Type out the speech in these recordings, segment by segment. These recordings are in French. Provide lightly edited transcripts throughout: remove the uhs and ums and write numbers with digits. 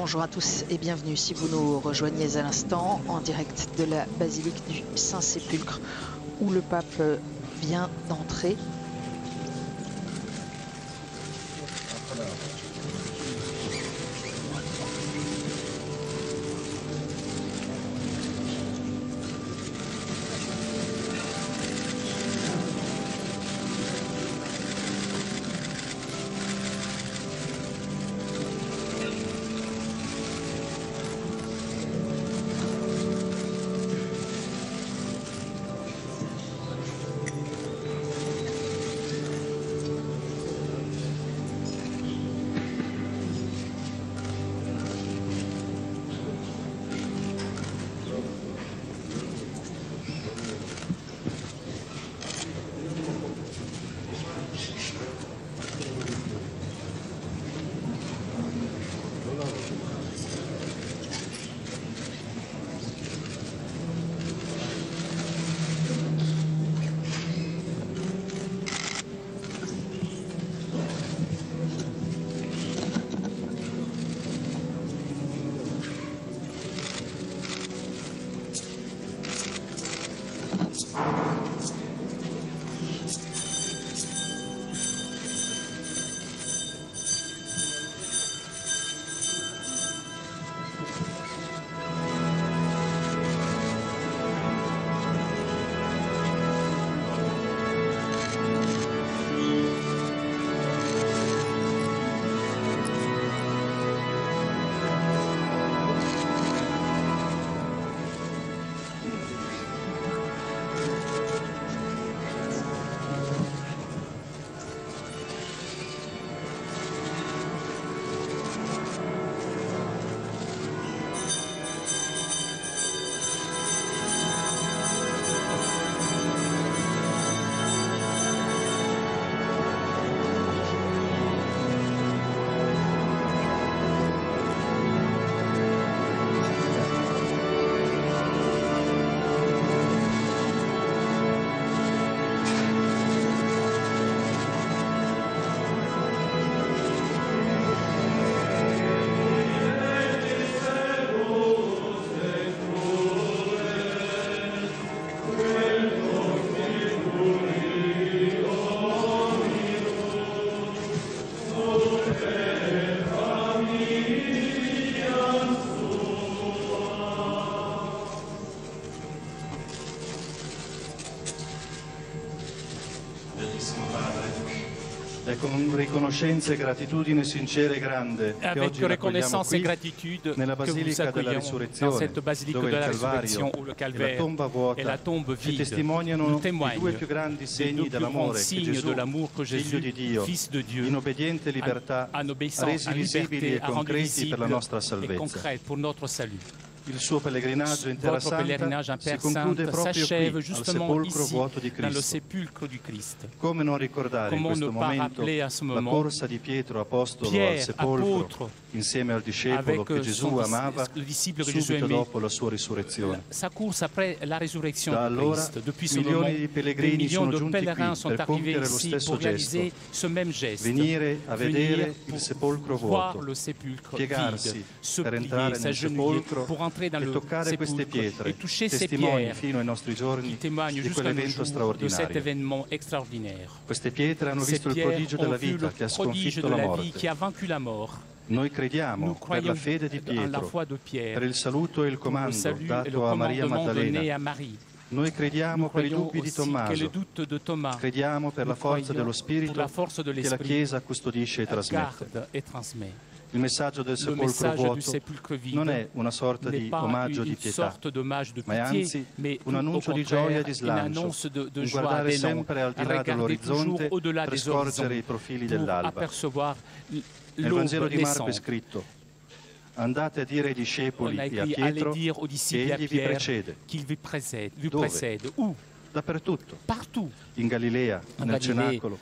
Bonjour à tous et bienvenue si vous nous rejoignez à l'instant en direct de la basilique du Saint-Sépulcre où le pape vient d'entrer. Con riconoscenza e gratitudine sincera e grande che oggi raccogliamo qui nella Basilica della Risurrezione, dove il Calvario e la tomba vuota ci testimoniano i due più grandi segni dell'amore che Gesù, Figlio di Dio, in obbediente libertà, ha resi visibili e concreti per la nostra salvezza. Il suo pellegrinaggio in Terra Santa si conclude proprio qui, al sepolcro vuoto di Cristo. Come non ricordare in questo momento la corsa di Pietro apostolo al sepolcro insieme al discepolo che Gesù amava subito dopo la sua risurrezione. Da allora milioni di pellegrini sono giunti qui per compiere lo stesso gesto, venire a vedere il sepolcro vuoto, piegarsi per entrare nel sepolcro e toccare queste pietre, testimoni fino ai nostri giorni di quell'evento straordinario. Queste pietre hanno visto il prodigio della vita che ha sconfitto la morte. Noi crediamo, per la fede di Pietro, per il saluto e il comando dato a Maria Maddalena. Noi crediamo per i dubbi di Tommaso, crediamo per la forza dello Spirito che la Chiesa custodisce e trasmette. Il messaggio del sepolcro vuoto non è una sorta di omaggio di pietà, ma è anzi un annuncio di gioia e di slancio, un guardare sempre al di là dell'orizzonte per scorgere i profili dell'alba. Nel Vangelo di Marco è scritto: andate a dire ai discepoli e a Pietro che egli vi precede. Dove? Dappertutto. In Galilea, nel cenacolo,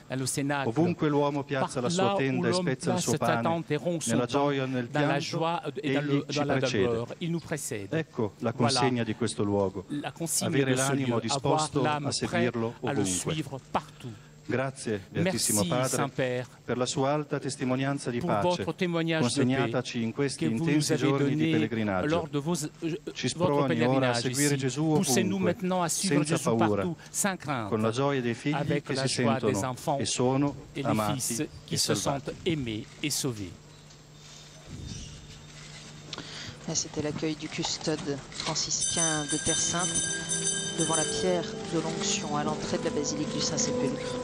ovunque l'uomo piazza la sua tenda e spezza il suo pane, nella gioia o nel pianto, egli ci precede. Ecco la consegna di questo luogo, avere l'animo disposto a seguirlo ovunque. Grazie, Beatissimo Padre, per la sua alta testimonianza di pace consegnataci in questi intensi giorni di pellegrinaggio. Ci sproni ora a seguire Gesù ovunque, senza paura, con la gioia dei figli che si sentono e sono amati e salvati. C'était l'accueil du custode franciscain de Terre Sainte devant la pierre de l'onction à l'entrée de la basilique du Saint-Sépulcre.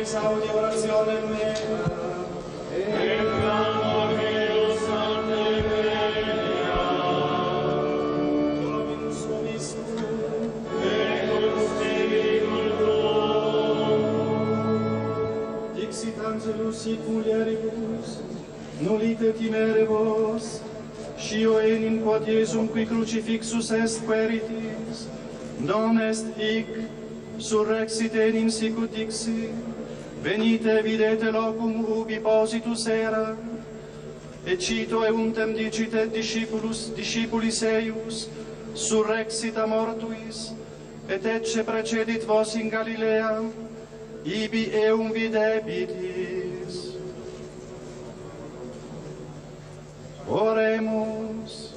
esaudi orazione mea, e clamor Deus Sancte Venia, Dominus vobiscum, et cum spiritum tuum, dixit angelus sic mulieribus, nolite timere vos, scio enim quod Iesum qui crucifixus est queritis, non est hic, surrexit enim sicut dixi, venite videte locum ubi positus era, et cito euntem dicit et discipulis eius, surrexit a mortuis, et ecce precedit vos in Galilea, ibi eum videbitis. Oremus.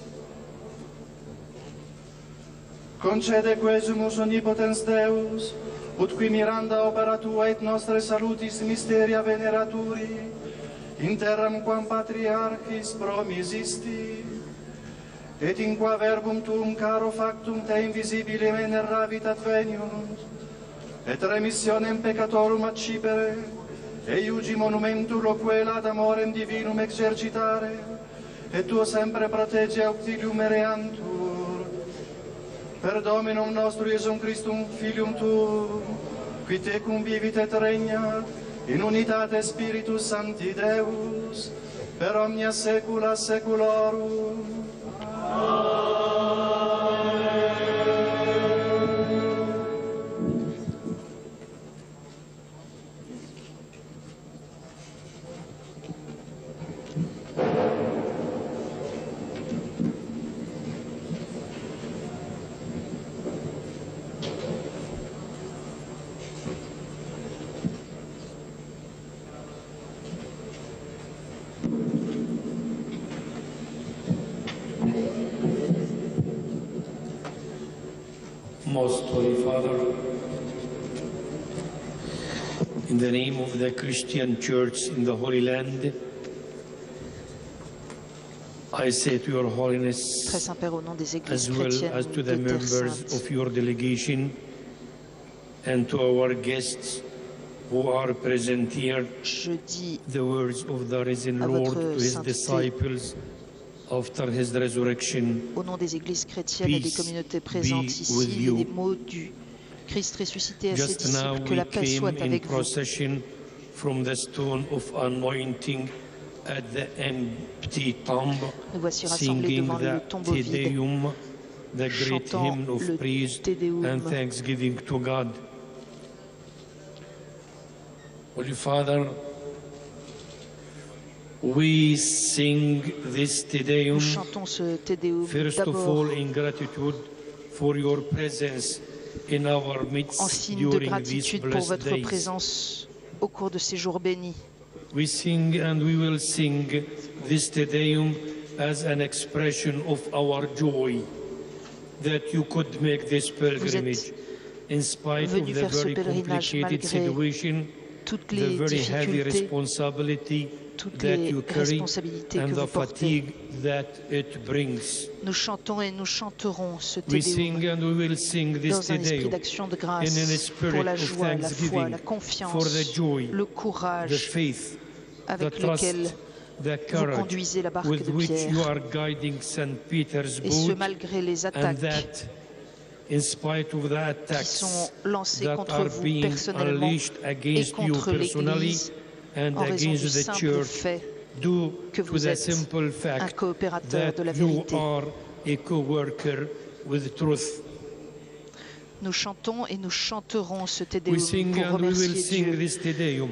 Concede quesumus omnipotens Deus, ut qui miranda opera tua et nostre salutis mysteria veneraturi, in terram quam patriarchis promisisti, et in qua verbum tuum caro factum te invisibile veneravit adveniunt, et remissionem peccatorum accipere, e iugi monumentur loquela ad amorem divinum exercitare, et tuo sempre protege auxilium ereantur, per Dominum nostrum Iesum Christum, Filium tuum, qui tecum vivit et regnat, in unitate Spiritus Sancti Deus, per omnia saecula saeculorum. Most Holy Father, in the name of the Christian Church in the Holy Land, I say to Your Holiness, Très Saint-Père, au nom des églises as well chrétiennes as to de the Terre members Sainte, of your delegation and to our guests who are present here, je dis the words of the risen à Lord votre to His sainteté, disciples after His resurrection, au nom des églises chrétiennes et des Peace communautés présentes be ici, with you. les mots du Christ ressuscité à ses Just now disciples, que we la paix came soit in avec vous. procession from the stone of anointing at the empty tomb, Nous voici rassemblés singing devant le the tombeau Te vide, Deum, the great chantant hymn of le praise Te Deum. and thanksgiving to God. Holy Father, we sing this Te Deum, Nous chantons ce Te Deum first of d'abord all in gratitude for your presence in our en midst signe de during these gratitude pour blessed votre days. présence au cours de ces jours bénis. We sing and we will sing this Te Deum as an expression of our joy that you could make this pilgrimage in spite of venus the faire ce very pèlerinage complicated malgré situation, toutes the les very heavy difficultés, responsibility toutes that les you carry responsabilités que and vous the portez. fatigue that it brings. Nous chantons et nous chanterons ce Te We sing Deum and we will sing this dans Te un esprit Deum d'action de in a grâce spirit pour la of joie, la foi, thanksgiving la for confiance, the joy, le the courage faith, the avec trust, lequel the vous courage conduisez la barque with de which you Pierre. are guiding St. Peter's Et ce boat, malgré les and attaques that in spite of the qui attacks sont lancées that contre are vous being personnellement unleashed et against you contre personally l'Église and en raison du against the simple church fait due que to vous the êtes simple un fact coopérateur de that la you vérité. are a co-worker with truth. Nous chantons et nous chanterons ce Te We Deum sing pour and we will remercier sing Dieu this Te Deum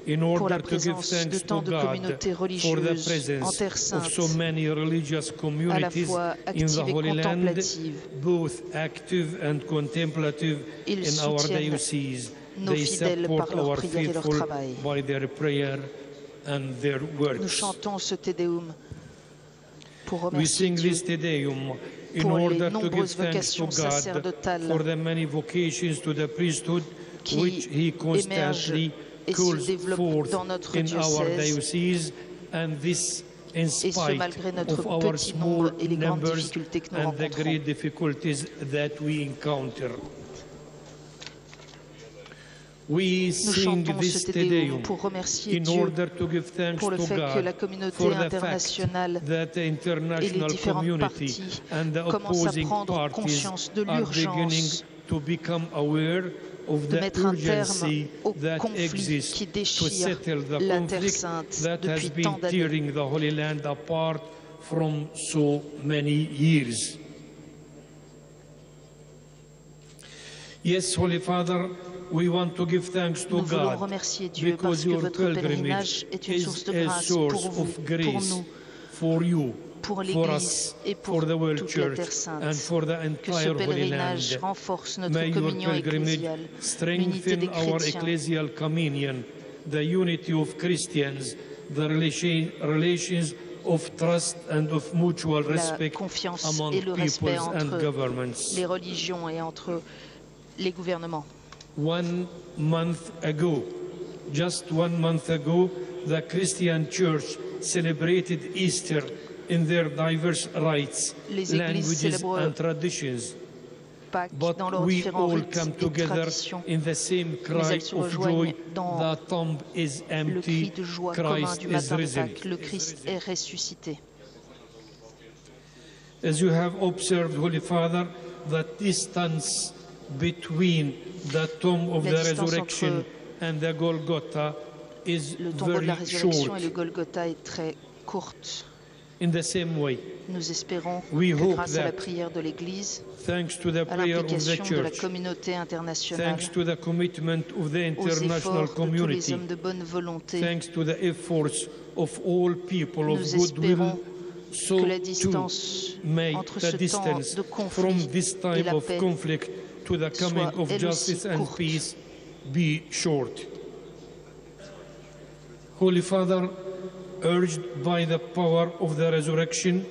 in pour la order to give présence de thanks to tant de God communautés for the religieuses en presence Terre of Sainte, so many religious à la communities fois in the actives et Holy Land, contemplatives. both active and contemplative Ils in our soutiennent diocese. nos They fidèles support par leur our prière et leur faithful travail. by their prayer and their Nous works. chantons ce Te Deum pour We remercier sing Dieu this Te Deum in pour les order to give nombreuses thanks to vocations God sacerdotales for the many vocations to the priesthood which qui He constantly émergent et se calls développent forth dans notre in our diocèse, diocese, and this in et ce spite malgré notre of our petit small nombre et les grandes numbers difficultés que nous and the rencontrons. great difficulties that we encounter. Nous chantons ce Te Deum pour remercier Dieu pour le fait que la communauté internationale et les différentes parties commencent à prendre conscience de l'urgence de mettre un terme au conflit qui déchire la Terre Sainte depuis tant d'années. Yes, Holy Father, we want to give thanks to Nous voulons God remercier Dieu parce que votre pèlerinage est une source de grâce pour vous, pour nous, pour l'Église et pour toute la Terre Sainte. Que ce pèlerinage renforce notre communion ecclésiale, l'unité des chrétiens, the unity of Christians, the relations of trust and of mutual respect la confiance among et le respect peoples and entre governments. les religions et entre les gouvernements. 1 month ago, just 1 month ago, the Christian Church celebrated Easter in their diverse rites, languages and traditions. But we all come together in the same cry of joy, the tomb is empty, Christ is risen. Le Christ est ressuscité. As you have observed, Holy Father, the distance between the tomb of the resurrection and the Golgotha is le tombeau de la very résurrection short. et le Golgotha est très courte. In the same way, Nous espérons We que hope grâce à la that prière de l'Église, thanks to the à prayer of the l'implication de la Church, communauté internationale, thanks to the commitment of the aux international efforts de tous les community, hommes de bonne volonté, thanks to the efforts of all people of nous goodwill, espérons so que la too distance may entre the ce temps distance de from conflit this et time la of paix conflict to the coming soit of elle justice aussi and courte. peace be short. Holy Father, urged by the power of the resurrection,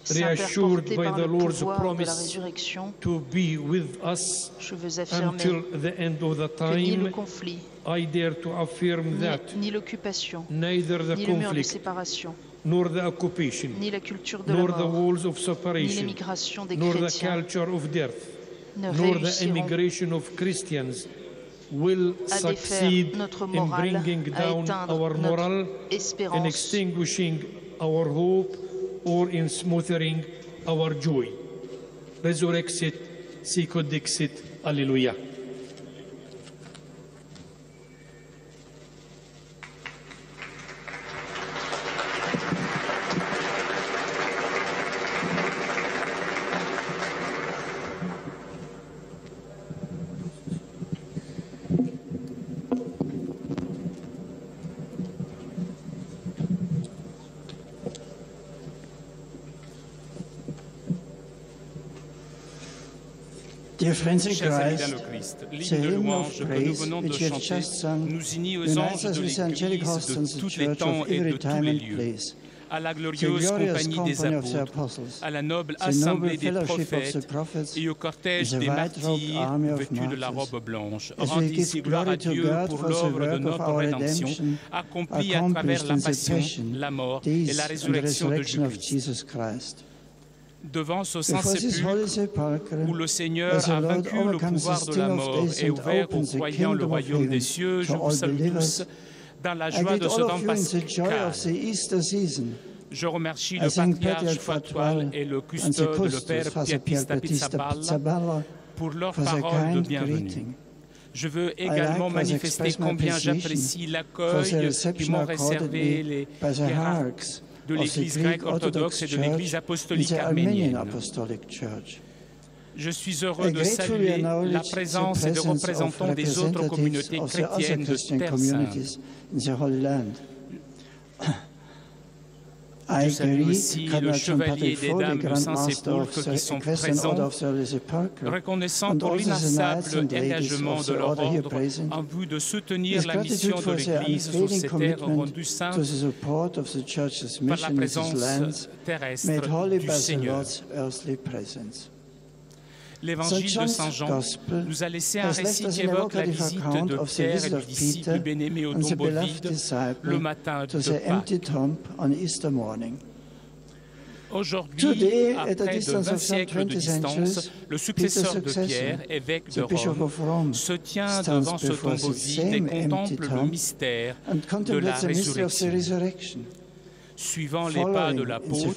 reassured Porté by par the le Lord's pouvoir de la promise résurrection, to be with us je veux affirmer until the end of the que ni le time, conflit, I dare to affirm that ni l'occupation, neither the ni le mur de conflict, séparation, nor the occupation, ni la culture de la nor the mort, walls of ni separation, l'émigration des nor the chrétiens culture of death, ne nor the réussiront immigration of Christians will à défaire succeed notre in morale, bringing à down éteindre our moral, notre in espérance, extinguishing our hope, or in smothering our joy. Resurrexit, sicut dixit, Alleluia. Chers amis dans le Christ, l'hymne de louange que nous venons de chanter nous unit aux anges de l'Église de tous les temps et de tous les lieux, à la glorieuse compagnie des apôtres, à la noble assemblée des prophètes et au cortège des martyrs vêtus de la robe blanche. Rendez gloire à Dieu pour l'œuvre de notre rédemption, accomplie à travers la passion, la mort et la résurrection de Jésus-Christ. Devant ce Saint-Sépulcre, où le Seigneur a vaincu le pouvoir de la mort et ouvert aux croyants le royaume des cieux, je vous salue tous dans la joie de ce temps pascal. Je remercie le patriarche Fatoual et le custode, le père Pietista Pizzaballa, pour leur parole de bienvenue. Je veux également manifester combien j'apprécie l'accueil qui m'ont réservé les hiérarques de l'Église grecque orthodoxe et de l'Église apostolique arménienne. Je suis heureux de saluer la présence et des représentants des autres communautés chrétiennes de Terre Sainte. Je salue aussi le chevalier des dames du Saint-Sépulcre qui sont présents, reconnaissant pour l'inassable engagement de leur ordre en vue de soutenir la mission de l'Église sur ces terres rendues saintes par la présence terrestre du Seigneur. L'Évangile de Saint Jean nous a laissé un récit qui évoque la visite de Pierre et du disciple bien-aimé au tombeau vide le matin de Pâques. Aujourd'hui, après de 20 siècles de distance, le successeur de Pierre, évêque de Rome, se tient devant ce tombeau vide et contemple le mystère de la résurrection. Suivant les pas de l'apôtre,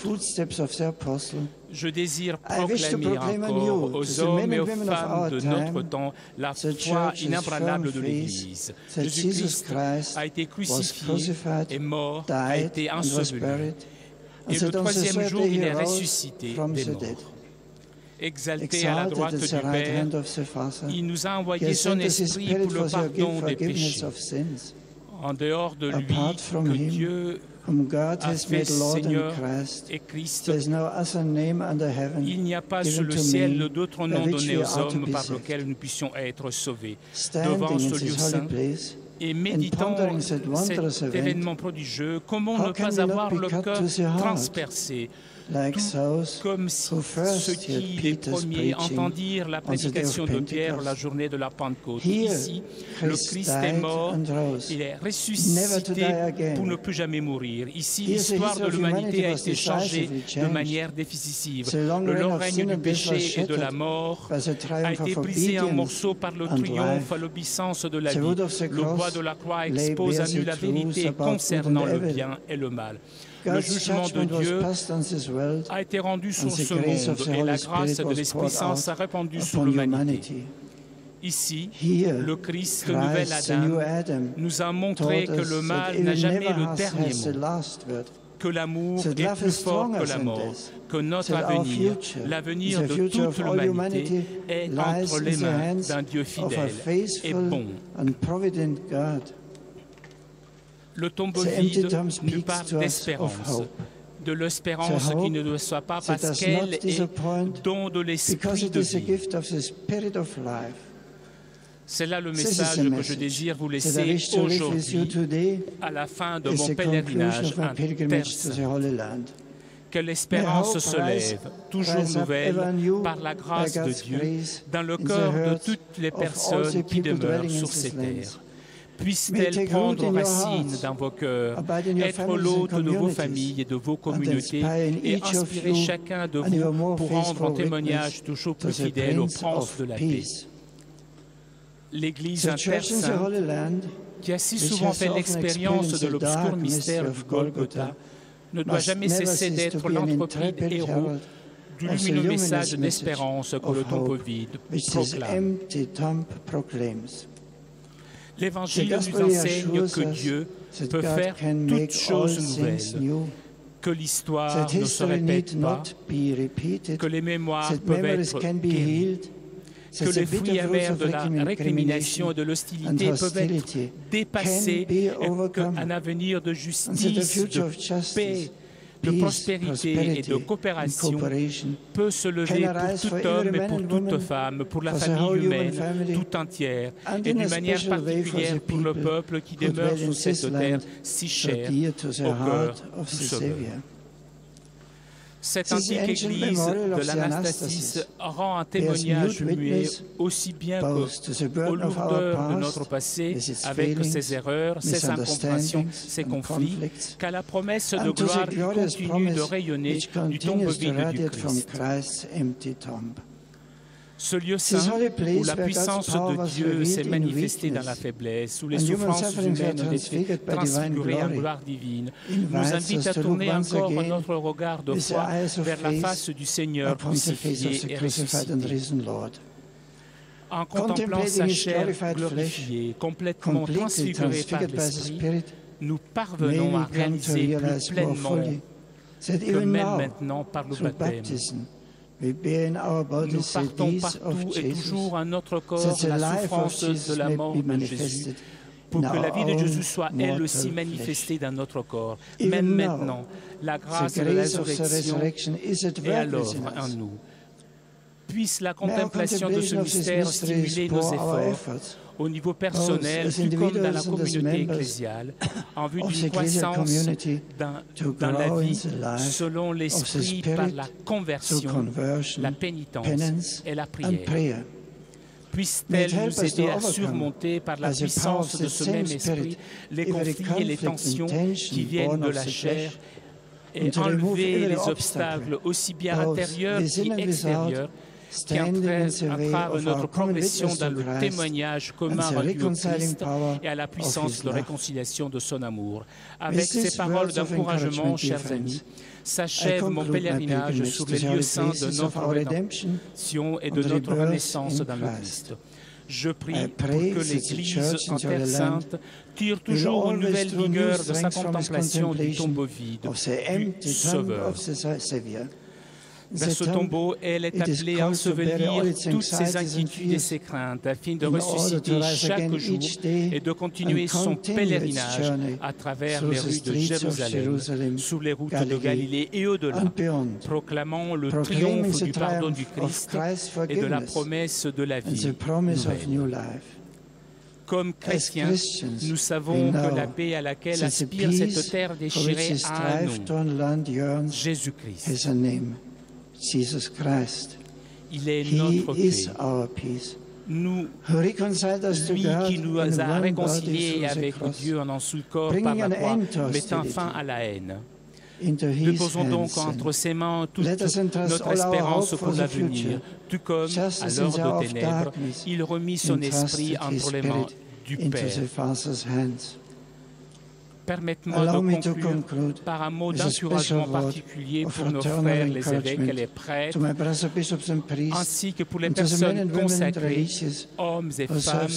je désire proclamer encore aux hommes et aux femmes de notre temps la foi inébranlable de l'Église. Jésus-Christ a été crucifié, est mort, a été enseveli. Et le troisième jour, il est ressuscité des morts. Exalté à la droite du Père, il nous a envoyé son Esprit pour le pardon des péchés. En dehors de lui, que Dieu a fait Seigneur et Christ, il n'y a pas sous le ciel d'autre nom donné aux hommes par lequel nous puissions être sauvés. Devant ce lieu saint, et méditant cet événement prodigieux, comment ne pas avoir le cœur transpercé, tout comme si ceux qui, les premiers, entendirent la prédication de Pierre la journée de la Pentecôte. Ici, le Christ est mort, il est ressuscité pour ne plus jamais mourir. Ici, l'histoire de l'humanité a été changée de manière décisive. Le long règne du péché et de la mort a été brisé en morceaux par le triomphe à l'obéissance de la vie. Le bois de la croix expose à nu la vérité concernant le bien et le mal. Le jugement de Dieu a été rendu sur ce monde et la grâce de l'Esprit Saint s'est répandue sur l'humanité. Ici, le Christ, nouvel Adam, nous a montré que le mal n'a jamais le dernier mot, que l'amour est plus fort que la mort, que notre avenir, l'avenir de toute l'humanité, est entre les mains d'un Dieu fidèle et bon. Le tombeau vide nous parle d'espérance, de l'espérance qui ne doit soit pas parce qu'elle est don de l'esprit de vie. C'est là le message que je désire vous laisser aujourd'hui, à la fin de mon pèlerinage en Terre Sainte. Que l'espérance se lève, toujours nouvelle, par la grâce de Dieu, dans le cœur de toutes les personnes qui demeurent sur ces terres. Puisse-t-elle prendre racine dans vos cœurs, être l'hôte de vos familles et de vos communautés et inspirer chacun de vous pour rendre un témoignage toujours plus fidèle au prince de la paix. L'Église en Terre Sainte, qui a si souvent fait l'expérience de l'obscur mystère du Golgotha, ne doit jamais cesser d'être l'entreprise héros du lumineux message d'espérance que le tombeau vide proclame. L'Évangile nous enseigne que Dieu peut faire toutes choses nouvelles, que l'histoire ne se répète pas, que les mémoires peuvent être guéries, que les fruits amers de la récrimination et de l'hostilité peuvent être dépassés et qu'un avenir de justice, de paix, de prospérité et de coopération peut se lever pour tout homme et pour toute femme, pour la famille humaine tout entière, et d'une manière particulière pour le peuple qui demeure sur cette terre si chère au cœur du Sauveur. Cette antique église de l'Anastasis rend un témoignage muet aussi bien aux lourdeurs de notre passé, avec ses erreurs, ses incompréhensions, ses conflits, qu'à la promesse de gloire qui continue de rayonner du tombeau vide du Christ. Ce lieu saint où la puissance de Dieu s'est manifestée dans la faiblesse, où les souffrances humaines ont été transfigurées en gloire divine, nous invite à tourner encore notre regard de foi vers la face du Seigneur crucifié et ressuscité. En contemplant sa chair glorifiée, complètement transfigurée par l'Esprit, nous parvenons à réaliser plus pleinement que même maintenant par le baptême. Nous partons partout et toujours à notre corps la souffrance de la mort de Jésus, pour que la vie de Jésus soit elle aussi manifestée dans notre corps. Même maintenant, la grâce de la résurrection est à l'œuvre en nous. Puisse la contemplation de ce mystère stimuler nos efforts au niveau personnel, tout comme dans la communauté ecclésiale, en vue d'une croissance dans la vie selon l'Esprit par la conversion, la pénitence et la prière. Puisse-t-elle nous aider à surmonter par la puissance de ce même Esprit les conflits et les tensions qui viennent de la chair et enlever les obstacles aussi bien intérieurs qu'extérieurs qui entravent notre progression dans le témoignage commun rendu au Christ et à la puissance de réconciliation de son amour. Avec ces paroles d'encouragement, chers amis, s'achève mon pèlerinage sur les lieux saints de notre rédemption et de notre renaissance dans le Christ. Je prie pour que l'Église en Terre Sainte tire toujours une nouvelle vigueur de sa contemplation du tombeau vide du Sauveur. Vers ce tombeau, elle est appelée à ensevelir toutes ses inquiétudes et ses craintes afin de ressusciter chaque jour et de continuer son pèlerinage à travers les rues de Jérusalem, sur les routes de Galilée et au-delà, proclamant le triomphe du pardon du Christ et de la promesse de la vie nouvelle. Comme chrétiens, nous savons que la paix à laquelle aspire cette terre déchirée a un nom, Jésus-Christ. Il est notre paix. Nous, lui qui nous a réconciliés avec Dieu en un seul corps par la croix, mettant fin à la haine. Déposons donc entre ses mains toute notre espérance pour l'avenir, tout comme, à l'heure de ténèbres, il remit son esprit entre les mains du Père. Permettez-moi de conclure par un mot d'encouragement particulier pour nos frères, les évêques et les prêtres, ainsi que pour les personnes consacrées, hommes et femmes,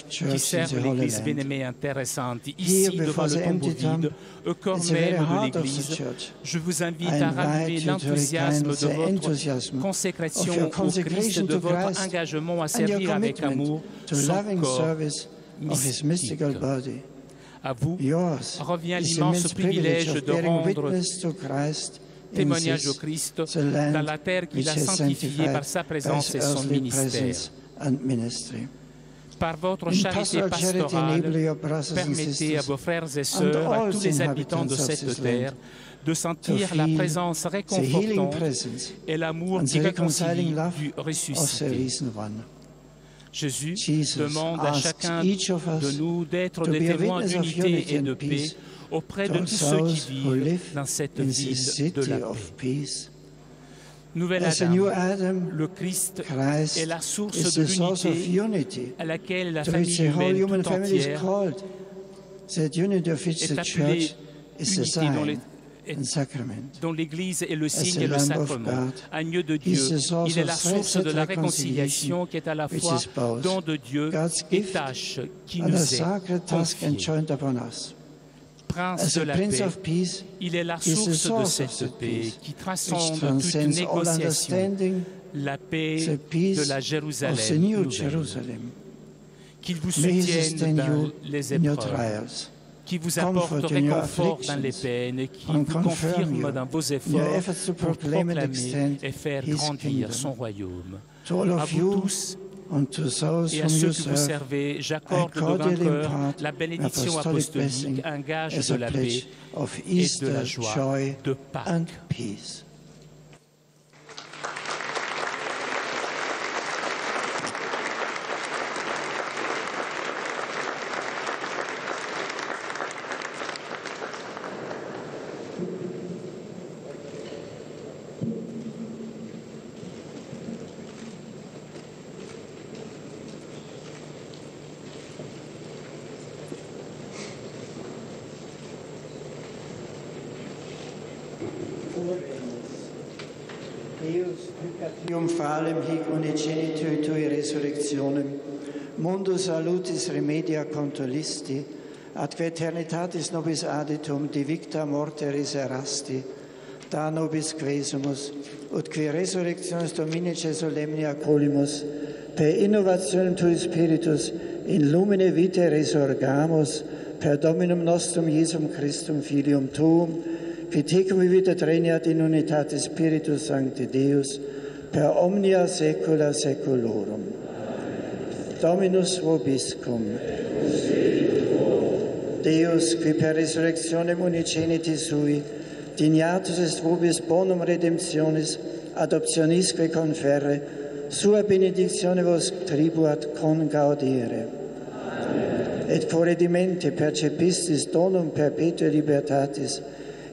qui servent l'Église bien-aimée intéressante, ici devant le tombeau vide, au corps même de l'Église. Je vous invite à ramener l'enthousiasme de votre consécration au Christ, de votre engagement à servir avec amour son corps mystique. À vous revient l'immense privilège de rendre témoignage au Christ dans la terre qu'il a sanctifiée par sa présence et son ministère. Par votre charité pastorale, permettez à vos frères et sœurs, à tous les habitants de cette terre, de sentir la présence réconfortante et l'amour qui réconcilie du ressuscité. Jésus demande à chacun de nous d'être des témoins d'unité et de paix auprès de tous ceux qui vivent dans cette ville de la paix. Nouvel Adam, le Christ est la source de l'unité à laquelle la famille humaine tout entière est appelée unité dont l'Église est le signe et le sacrement. Agneau de Dieu, il est la source de la réconciliation qui est à la fois don de Dieu et tâche qui nous est confiée. Prince de la paix, il est la source de cette paix qui transcende toute négociation, la paix de la Jérusalem nouvelle. Qu'il vous soutienne dans les épreuves, qui vous apporte réconfort dans les peines et qui vous confirme dans vos efforts pour proclamer et faire grandir son royaume. À vous tous et à ceux que vous servez, j'accorde de grand cœur la bénédiction apostolique, un gage de la paix et de la joie de Pâques. Triumphalem hic unigenitur tui resurrectionem, mundus salutis remedia contolisti, atque eternitatis nobis aditum divicta morte reserasti, da nobis quesumus, ut qui resurrectionis Dominice solemnia colimus, per innovationem tui spiritus in lumine vitae resurgamus, per Dominum nostrum Iesum Christum Filium tuum, qui tecum vivit regnat in unitate Spiritus Sancti Deus, per omnia saecula saeculorum. Dominus vobiscum. Deus, qui per resurrectionem unigeniti sui, dignatus est vobis bonum redemptionis, adoptionisque conferre, sua benedictione vos tribuat con gaudere. Et for redimente percepistis donum perpetue libertatis,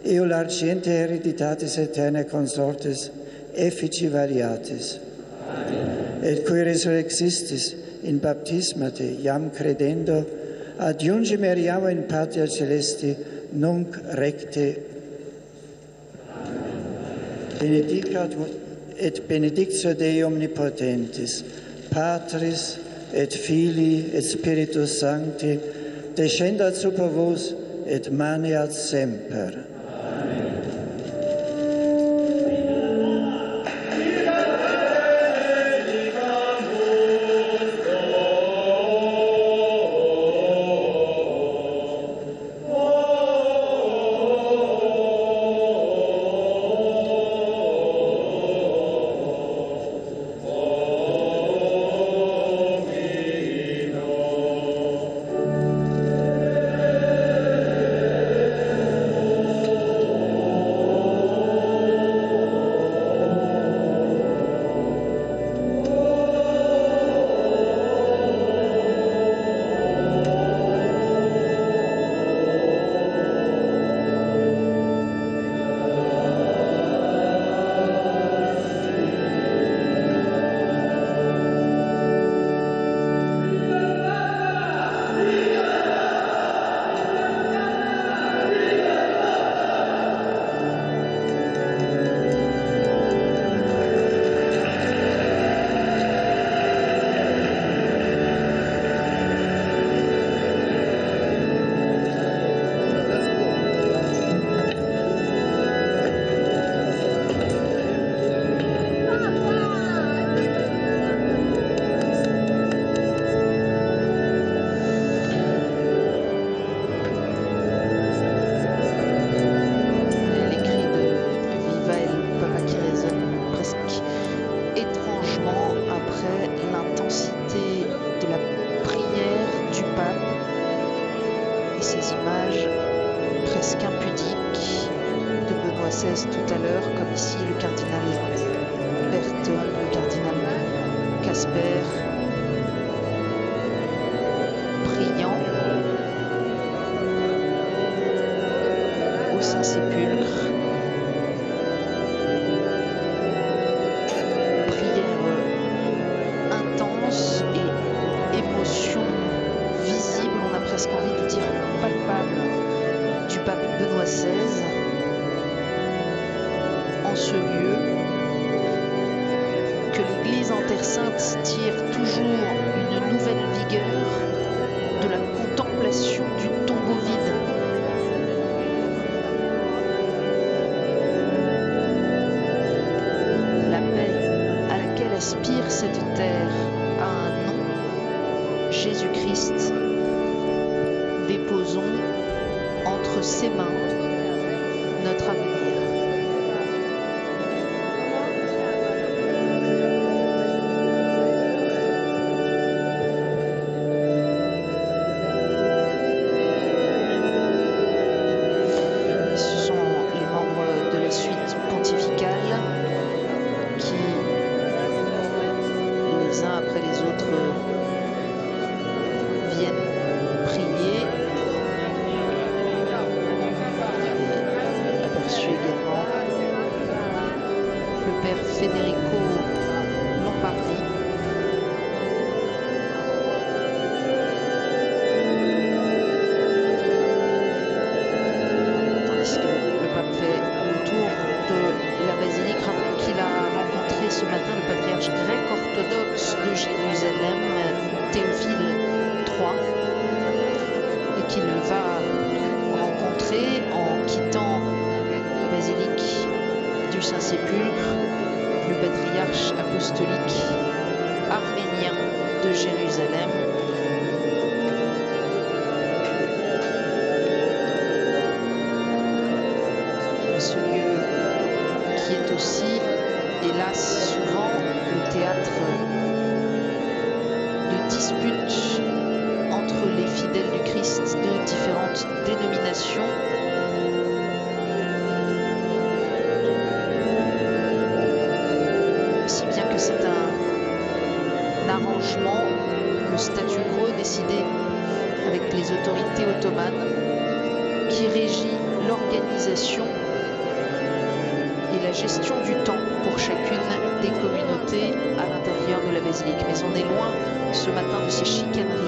eo largiente hereditatis aeterna consortes, effici variatis. Et qui resurrexistis in baptismate, iam credendo, adiunge meriamo in patria celesti, nunc recte. Benedicat et benedictio Dei omnipotentis, Patris et Filii et Spiritus Sancti, descendat super vos et maneat semper. Tout à l'heure, comme ici le cardinal Berton, le cardinal Casper, priant au Saint-Sépulcre, prière intense et émotion visible, on a presque envie de dire palpable, du pape Benoît XVI. En ce lieu, que l'Église en Terre Sainte tire toujours une nouvelle vigueur de la contemplation du tombeau vide. La paix à laquelle aspire cette terre a un nom, Jésus-Christ. Déposons entre ses mains notre avenir. Le statu quo décidé avec les autorités ottomanes qui régit l'organisation la gestion du temps pour chacune des communautés à l'intérieur de la basilique. Mais on est loin ce matin de ces chicaneries.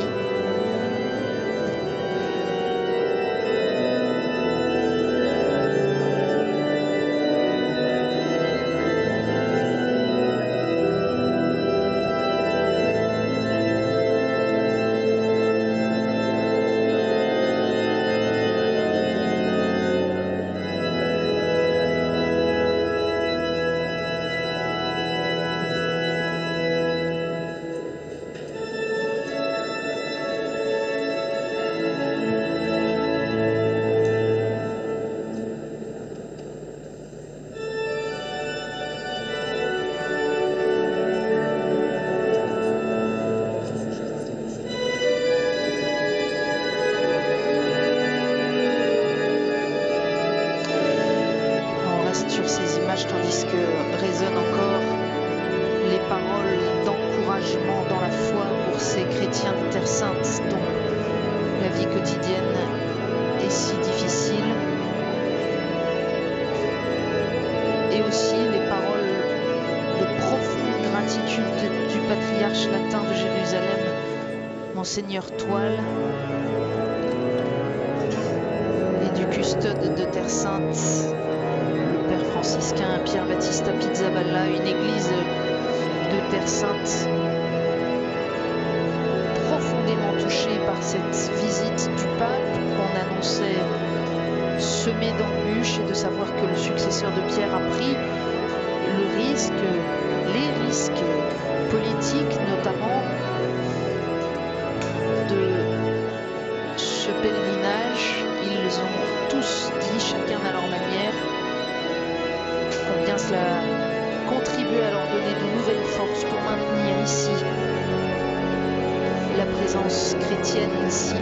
Tandis que résonnent encore les paroles d'encouragement dans la foi pour ces chrétiens de Terre Sainte dont la vie quotidienne est si difficile. Et aussi les paroles de profonde gratitude du patriarche latin de Jérusalem, Monseigneur Toile, et du custode de Terre Sainte, franciscain Pierre-Baptiste Pizzaballa, une église de Terre Sainte profondément touchée par cette visite du pape qu'on annonçait semée d'embûches, et de savoir que le successeur de Pierre a pris les risques politiques notamment de ce pèlerinage. Ils ont tous dit, chacun à leur manière, combien cela contribue à leur donner de nouvelles forces pour maintenir ici la présence chrétienne si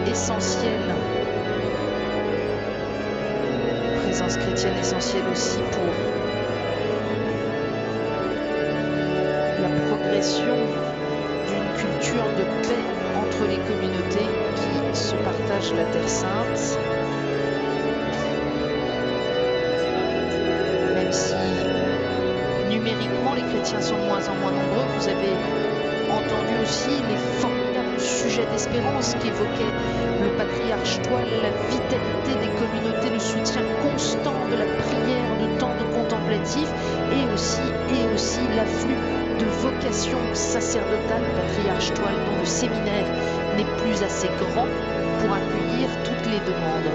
essentielle. Présence chrétienne essentielle aussi pour la progression d'une culture de paix entre les communautés qui se partagent la Terre Sainte. Même si numériquement les chrétiens sont de moins en moins nombreux, vous avez entendu aussi les formidables sujets d'espérance qu'évoquait le patriarche Toile, la vitalité des communautés, le soutien constant de la prière, de temps de contemplatif, et aussi l'afflux de vocations sacerdotales. Patriarche Toile dont le séminaire n'est plus assez grand pour accueillir toutes les demandes.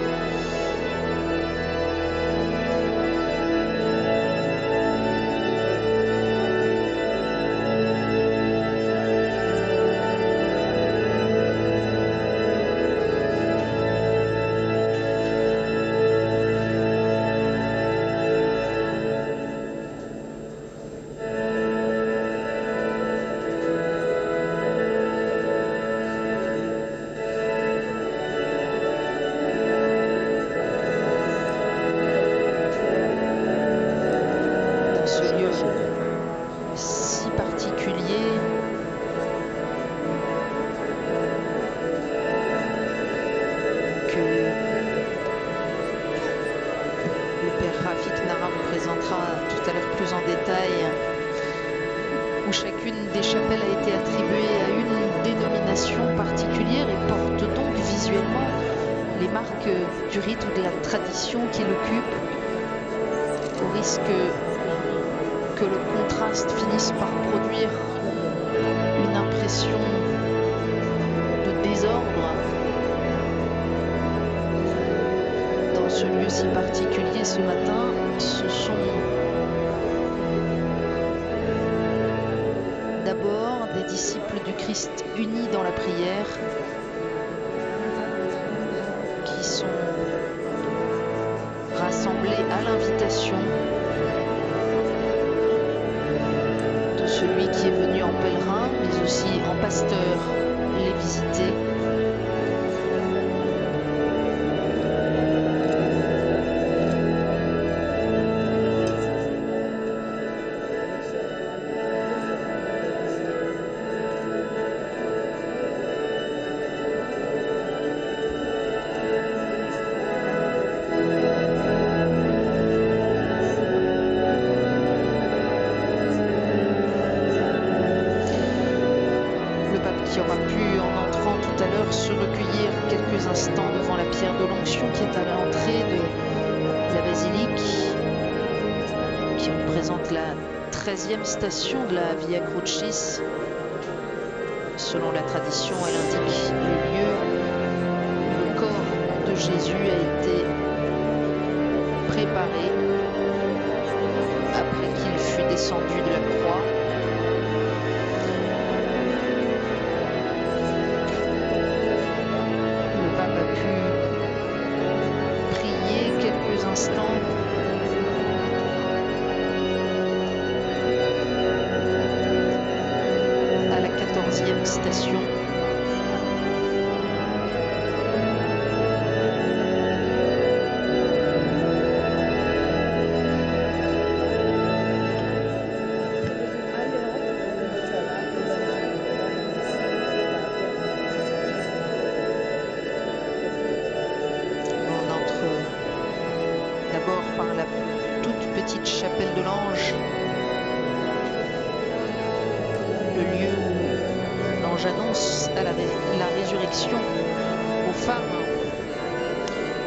Où chacune des chapelles a été attribuée à une dénomination particulière et porte donc visuellement les marques du rite ou de la tradition qui l'occupe, au risque que le contraste finisse par produire une impression de désordre. Dans ce lieu si particulier ce matin, ce sont d'abord des disciples du Christ unis dans la prière qui sont rassemblés à l'invitation de celui qui est venu en pèlerin, mais aussi en pasteur les visiter. qui aura pu, en entrant tout à l'heure, se recueillir quelques instants devant la pierre de l'onction qui est à l'entrée de la basilique, qui représente la 13e station de la Via Crucis. Selon la tradition, elle indique le lieu où le corps de Jésus a été préparé après qu'il fut descendu de la croix. Le pape a pu prier quelques instants à la 14e station. J'annonce à la résurrection aux femmes.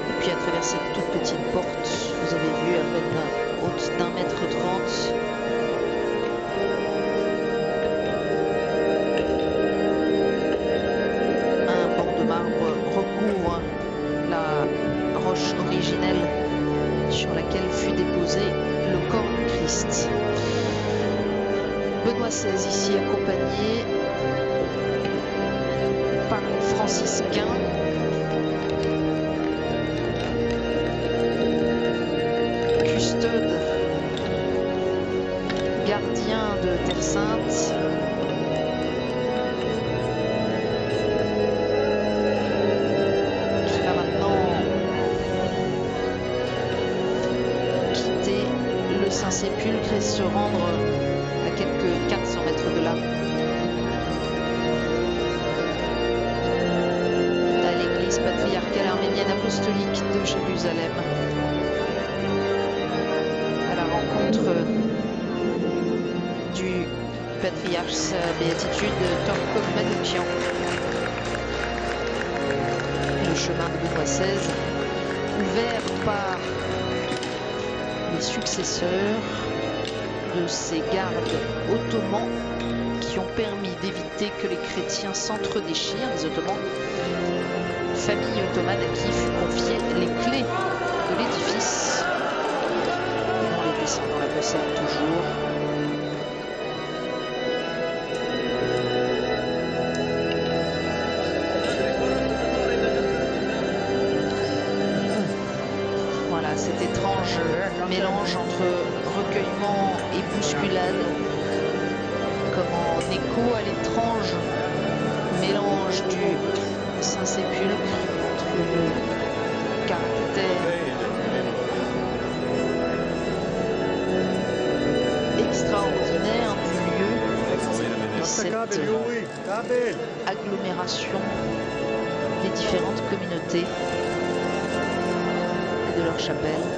Et puis à travers cette toute petite porte, vous avez vu, à peine haute d'1,30 m, un banc de marbre recouvre la roche originelle sur laquelle fut déposé le corps du Christ. Benoît XVI ici accompagné par les franciscains, custode, gardien de Terre Sainte, qui va maintenant quitter le Saint-Sépulcre et se rendre à quelques 400 mètres de là. Patriarcale arménienne apostolique de Jérusalem, à la rencontre du patriarche sa béatitude Torkov Manoukian. Le chemin de Benoît XVI, ouvert par les successeurs de ces gardes ottomans qui ont permis d'éviter que les chrétiens s'entre-déchirent, les Ottomans, famille ottomane à qui fut confiée les clés de l'édifice, dont les descendants la possèdent toujours. Voilà, cet étrange mélange entre recueillement et bousculade, comme en écho à l'étrange mélange du Saint-Sépulcre entre le caractère extraordinaire du lieu et cette agglomération des différentes communautés et de leurs chapelles.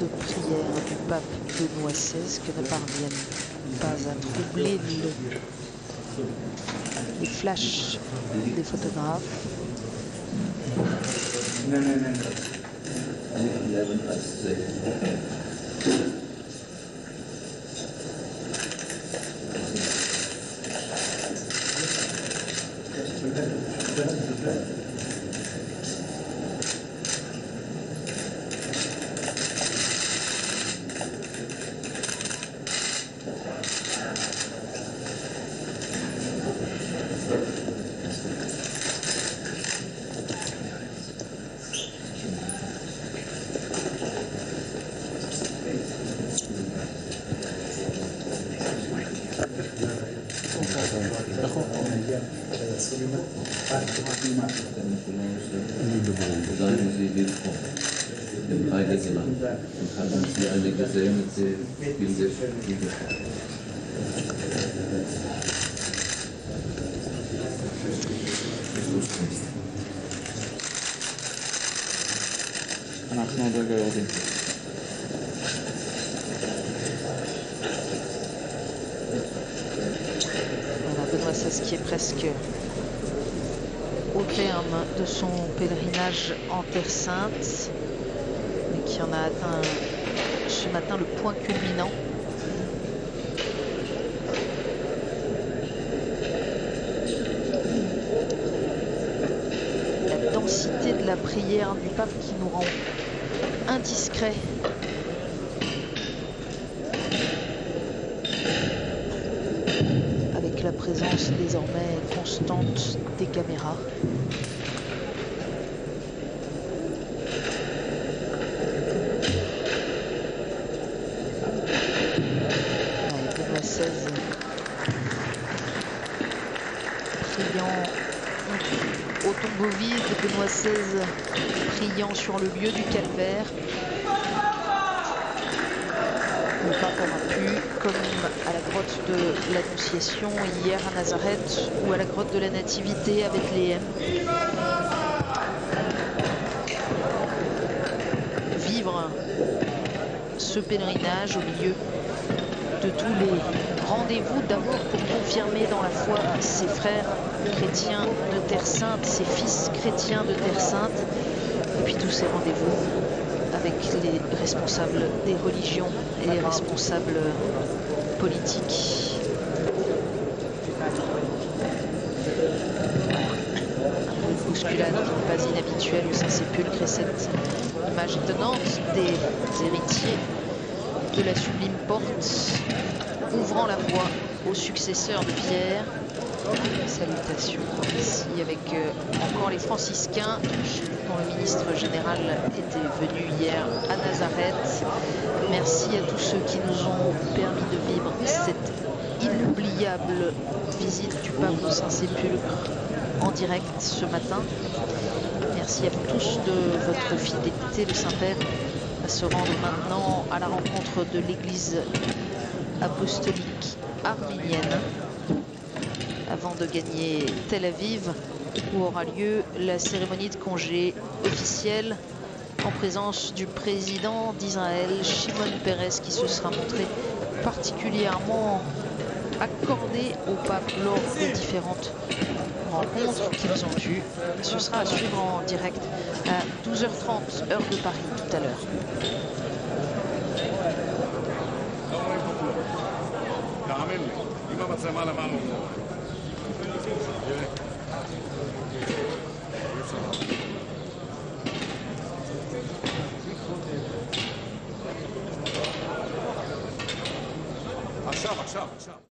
De prière du pape Benoît XVI que ne parviennent pas à troubler les flashs des photographes. Seien Sie willkommen im Heiligen Land und haben Sie eine gesegnete Bildungsstätte. Voilà, Benoît XVI qui est presque au terme de son pèlerinage en Terre Sainte, mais qui en a atteint ce matin le point culminant. La densité de la prière du pape qui nous rend indiscrets. Avec la présence désormais constante des caméras. Priant au tombeau vide, Benoît XVI priant sur le lieu du calvaire. Le pape aura pu, comme à la grotte de l'Annonciation hier à Nazareth ou à la grotte de la Nativité à Bethléem, vivre ce pèlerinage au milieu de tous les rendez-vous, d'abord pour confirmer dans la foi ses frères chrétiens de Terre Sainte, ses fils chrétiens de Terre Sainte, et puis tous ces rendez-vous avec les responsables des religions et les responsables politiques. Un peu de bousculade qui n'est pas inhabituelle au Saint-Sépulcre, et cette image étonnante des héritiers de la sublime porte ouvrant la voie aux successeurs de Pierre. Salutations ici avec encore les franciscains dont le ministre général était venu hier à Nazareth. Merci à tous ceux qui nous ont permis de vivre cette inoubliable visite du pape au Saint-Sépulcre en direct ce matin. Merci à vous tous de votre fidélité. Le Saint-Père va se rendre maintenant à la rencontre de l'Église apostolique arménienne avant de gagner Tel Aviv, où aura lieu la cérémonie de congé officielle en présence du président d'Israël, Shimon Peres, qui se sera montré particulièrement accordé au pape lors des différentes rencontres qu'ils ont eues. Ce sera à suivre en direct à 12h30 heure de Paris tout à l'heure. עכשיו.